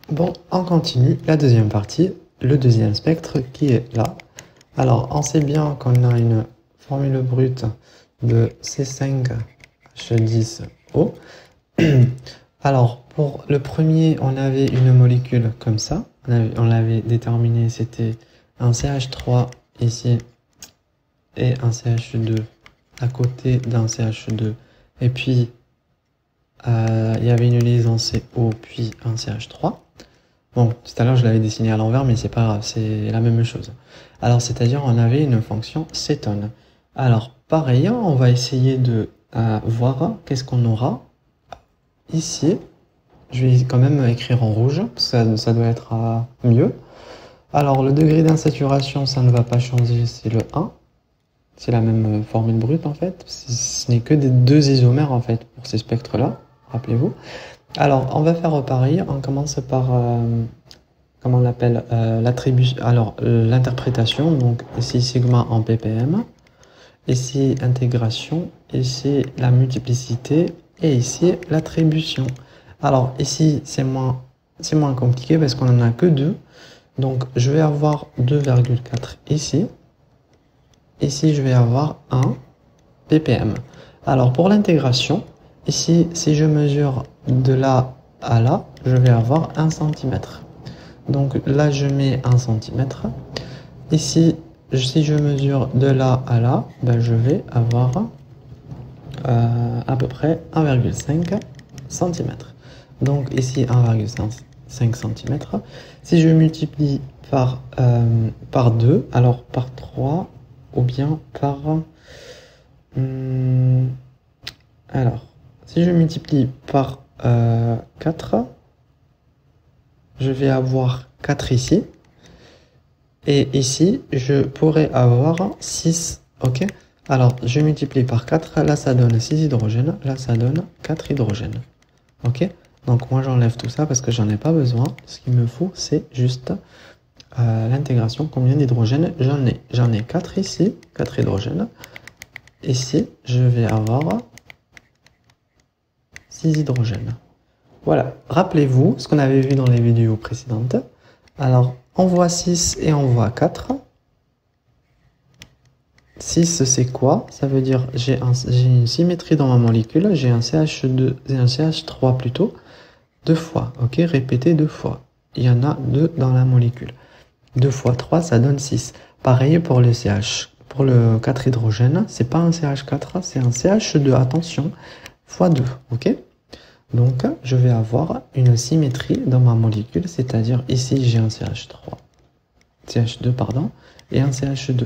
Bon, on continue la deuxième partie, le deuxième spectre qui est là. Alors, on sait bien qu'on a une formule brute de C5H10O. Alors, pour le premier, on avait une molécule comme ça. On l'avait déterminé, c'était un CH3 ici et un CH2 à côté d'un CH2. Et puis, il y avait une liaison CO puis un CH3. Bon, tout à l'heure je l'avais dessiné à l'envers, mais c'est pas grave, c'est la même chose. Alors, c'est-à-dire on avait une fonction cétone. Alors, pareil, on va essayer de voir qu'est-ce qu'on aura ici. Je vais quand même écrire en rouge, parce que ça doit être mieux. Alors, le degré d'insaturation, ça ne va pas changer, c'est le 1. C'est la même formule brute en fait. Ce n'est que des deux isomères en fait pour ces spectres-là, rappelez-vous. Alors, on va faire pareil. On commence par, comment on l'appelle, l'attribution. Alors, l'interprétation. Donc, ici sigma en ppm. Ici intégration. Ici la multiplicité. Et ici l'attribution. Alors, ici c'est moins compliqué parce qu'on n'en a que 2. Donc, je vais avoir 2,4 ici. Ici, je vais avoir 1 ppm. Alors, pour l'intégration, ici, si je mesure de là à là, je vais avoir 1 cm. Donc là, je mets 1 cm. Ici, si je mesure de là à là, ben, je vais avoir à peu près 1,5 cm. Donc ici, 1,5 cm. Si je multiplie par 2, alors par 3, ou bien par... alors, si je multiplie par 4, je vais avoir 4 ici. Et ici, je pourrais avoir 6. Ok? Alors, je multiplie par 4. Là, ça donne 6 hydrogènes. Là, ça donne 4 hydrogènes. Ok? Donc, moi, j'enlève tout ça parce que j'en ai pas besoin. Ce qu'il me faut, c'est juste... l'intégration, combien d'hydrogènes j'en ai 4 ici, 4 hydrogènes. Ici, je vais avoir 6 hydrogènes. Voilà, rappelez-vous ce qu'on avait vu dans les vidéos précédentes. Alors, on voit 6 et on voit 4. 6, c'est quoi? Ça veut dire j'ai une symétrie dans ma molécule, j'ai un CH2 et un CH3 plutôt, 2 fois, ok, répété 2 fois. Il y en a 2 dans la molécule. 2 fois 3, ça donne 6. Pareil pour le CH. Pour le 4 hydrogène, c'est pas un CH4, c'est un CH2, attention, fois 2, ok? Donc, je vais avoir une symétrie dans ma molécule, c'est-à-dire ici, j'ai un CH2, pardon, et un CH2.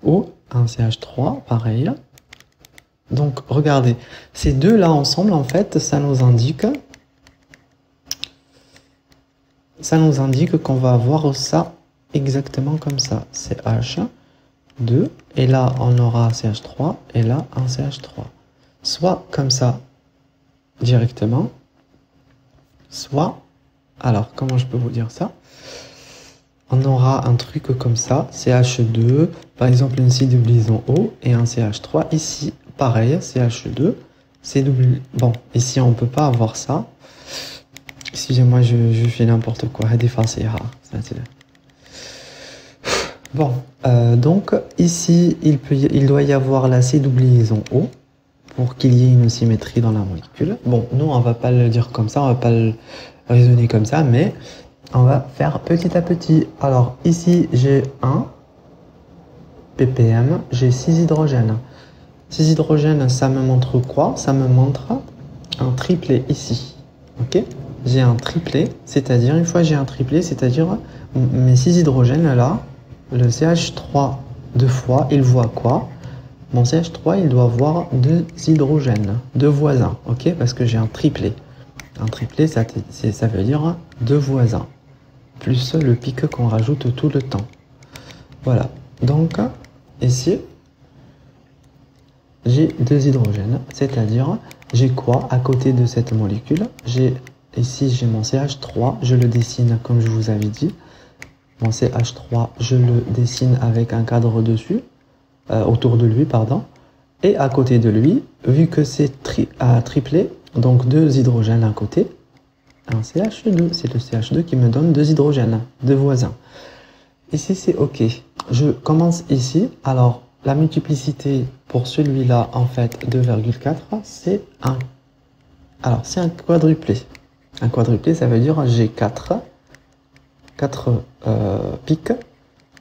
Ou un CH3, pareil. Donc, regardez, ces deux-là ensemble, en fait, ça nous indique qu'on va avoir ça exactement comme ça. CH2, et là, on aura CH3, et là, un CH3. Soit comme ça, directement, soit, alors, comment je peux vous dire ça? On aura un truc comme ça, CH2, par exemple, une C-double-liaison O, et un CH3. Ici, pareil, CH2, C-double... Bon, ici, on ne peut pas avoir ça. Excusez-moi, je fais n'importe quoi. Bon, donc ici, il doit y avoir la C-double-liaison O pour qu'il y ait une symétrie dans la molécule. Bon, nous, on va pas le dire comme ça, on va pas le raisonner comme ça, mais on va faire petit à petit. Alors, ici, j'ai 1 ppm, j'ai 6 hydrogènes. 6 hydrogènes, ça me montre quoi? Ça me montre un triplet ici. Ok? J'ai un triplet, c'est-à-dire, une fois j'ai un triplet, c'est-à-dire mes 6 hydrogènes là, le CH3 deux fois, il voit quoi? Mon CH3, il doit avoir 2 hydrogènes, 2 voisins, ok? Parce que j'ai un triplet. Un triplet, ça veut dire 2 voisins, plus le pic qu'on rajoute tout le temps. Voilà, donc ici, j'ai 2 hydrogènes, c'est-à-dire, j'ai quoi à côté de cette molécule? Ici, j'ai mon CH3, je le dessine comme je vous avais dit. Mon CH3, je le dessine avec un cadre dessus, autour de lui, pardon. Et à côté de lui, vu que c'est triplé, donc 2 hydrogènes à côté, un CH2. C'est le CH2 qui me donne 2 hydrogènes, 2 voisins. Ici, c'est OK. Je commence ici. Alors, la multiplicité pour celui-là, en fait, 2,4, c'est un... Alors, c'est un quadruplé. Un quadruplé, ça veut dire j'ai 4 pics.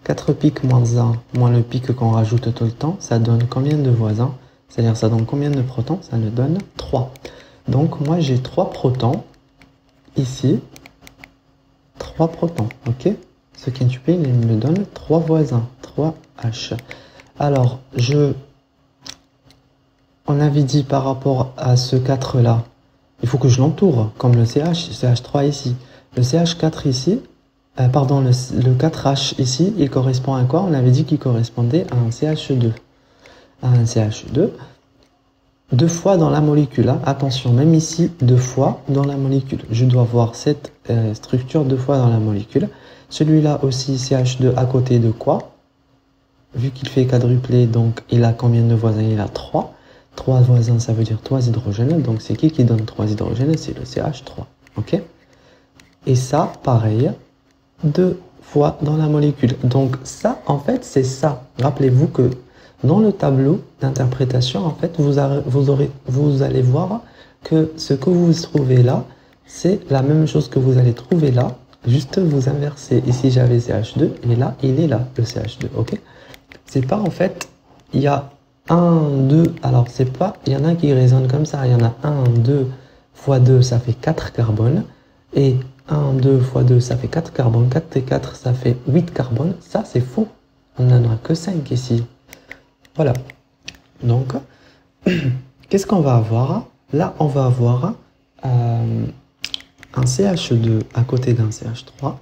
4 pics moins 1, moins le pic qu'on rajoute tout le temps, ça donne combien de voisins? C'est-à-dire, ça donne combien de protons? Ça nous donne 3. Donc, moi, j'ai 3 protons. Ici, 3 protons, ok? Ce quintuplé, il me donne 3 voisins, 3H. Alors, on avait dit par rapport à ce 4-là, il faut que je l'entoure, comme le CH3 ici. Le CH4 ici, pardon, le 4H ici, il correspond à quoi? On avait dit qu'il correspondait à un CH2. À un CH2. 2 fois dans la molécule. Hein. Attention, même ici, 2 fois dans la molécule. Je dois voir cette structure 2 fois dans la molécule. Celui-là aussi, CH2 à côté de quoi? Vu qu'il fait quadruplé, donc il a combien de voisins? Il a 3. 3 voisins, ça veut dire 3 hydrogènes. Donc c'est qui donne 3 hydrogènes? C'est le CH3. Ok? Et ça, pareil, 2 fois dans la molécule. Donc ça, en fait, c'est ça. Rappelez-vous que dans le tableau d'interprétation, en fait, vous allez voir que ce que vous trouvez là, c'est la même chose que vous allez trouver là. Juste vous inversez. Ici, j'avais CH2 et là, il est là, le CH2. Ok? C'est pas, en fait, il y a 1, 2. Alors, c'est pas, il y en a qui résonnent comme ça. Il y en a 1, 2 fois 2, ça fait 4 carbones. Et 1, 2 fois 2, ça fait 4 carbones. 4 et 4, ça fait 8 carbones. Ça, c'est faux. On n'en a que 5 ici. Voilà. Donc, qu'est-ce qu'on va avoir? Là, on va avoir un CH2 à côté d'un CH3,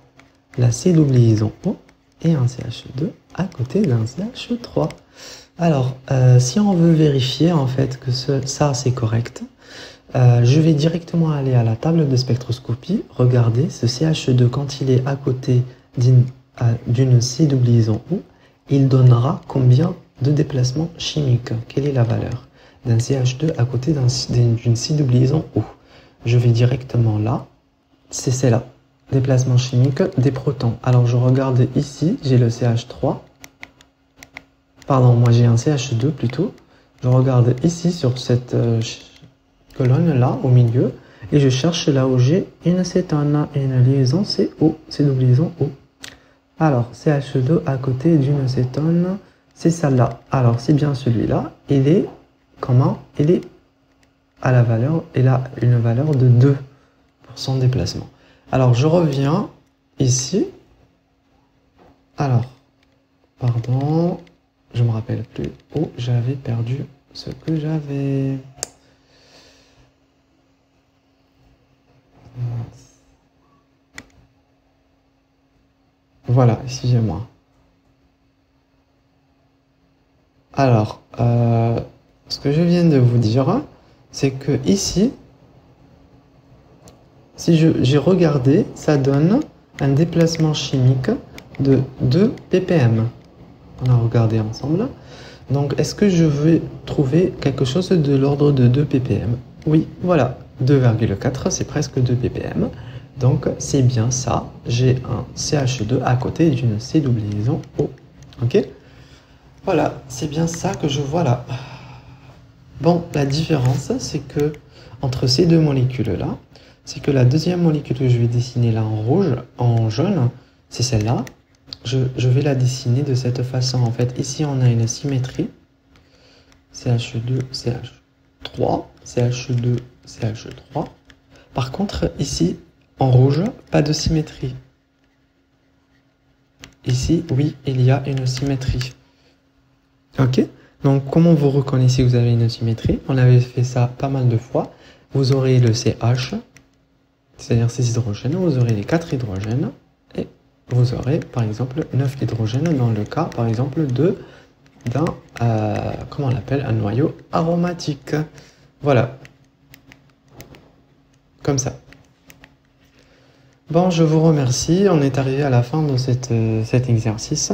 la C double liaison O, et un CH2 à côté d'un CH3. Alors, si on veut vérifier en fait que ça c'est correct, je vais directement aller à la table de spectroscopie, regarder ce CH2 quand il est à côté d'une C double liaison O, il donnera combien de déplacements chimiques? Quelle est la valeur d'un CH2 à côté d'une C double liaison O? Je vais directement là, c'est celle-là, déplacement chimique des protons. Alors je regarde ici, j'ai le CH3, pardon, moi j'ai un CH2 plutôt. Je regarde ici sur cette colonne-là, au milieu, et je cherche là où j'ai une cétone, une liaison CO, C double liaison O. Alors, CH2 à côté d'une cétone, c'est celle-là. Alors, c'est bien celui-là. Il est, comment? Il est à la valeur, il a une valeur de 2 pour son déplacement. Alors, je reviens ici. Alors, pardon, je me rappelle plus où j'avais perdu ce que j'avais. Voilà, excusez-moi. Alors, ce que je viens de vous dire, c'est que ici, si j'ai regardé, ça donne un déplacement chimique de 2 ppm. On a regardé ensemble. Donc, est-ce que je vais trouver quelque chose de l'ordre de 2 ppm? Oui, voilà, 2,4, c'est presque 2 ppm. Donc, c'est bien ça. J'ai un CH2 à côté d'une C double liaison O. Ok? Voilà, c'est bien ça que je vois là. Bon, la différence, c'est que entre ces deux molécules-là, c'est que la deuxième molécule que je vais dessiner là en rouge, en jaune, c'est celle-là. Je vais la dessiner de cette façon. En fait, ici, on a une symétrie. CH2, CH3, CH2, CH3. Par contre, ici, en rouge, pas de symétrie. Ici, oui, il y a une symétrie. Ok? Donc, comment vous reconnaissez que vous avez une symétrie? On avait fait ça pas mal de fois. Vous aurez le CH, c'est-à-dire ces hydrogènes. Vous aurez les 4 hydrogènes. Et vous aurez, par exemple, 9 hydrogènes dans le cas, par exemple, d'un, comment on l'appelle, un noyau aromatique. Voilà. Comme ça. Bon, je vous remercie. On est arrivé à la fin de cet exercice.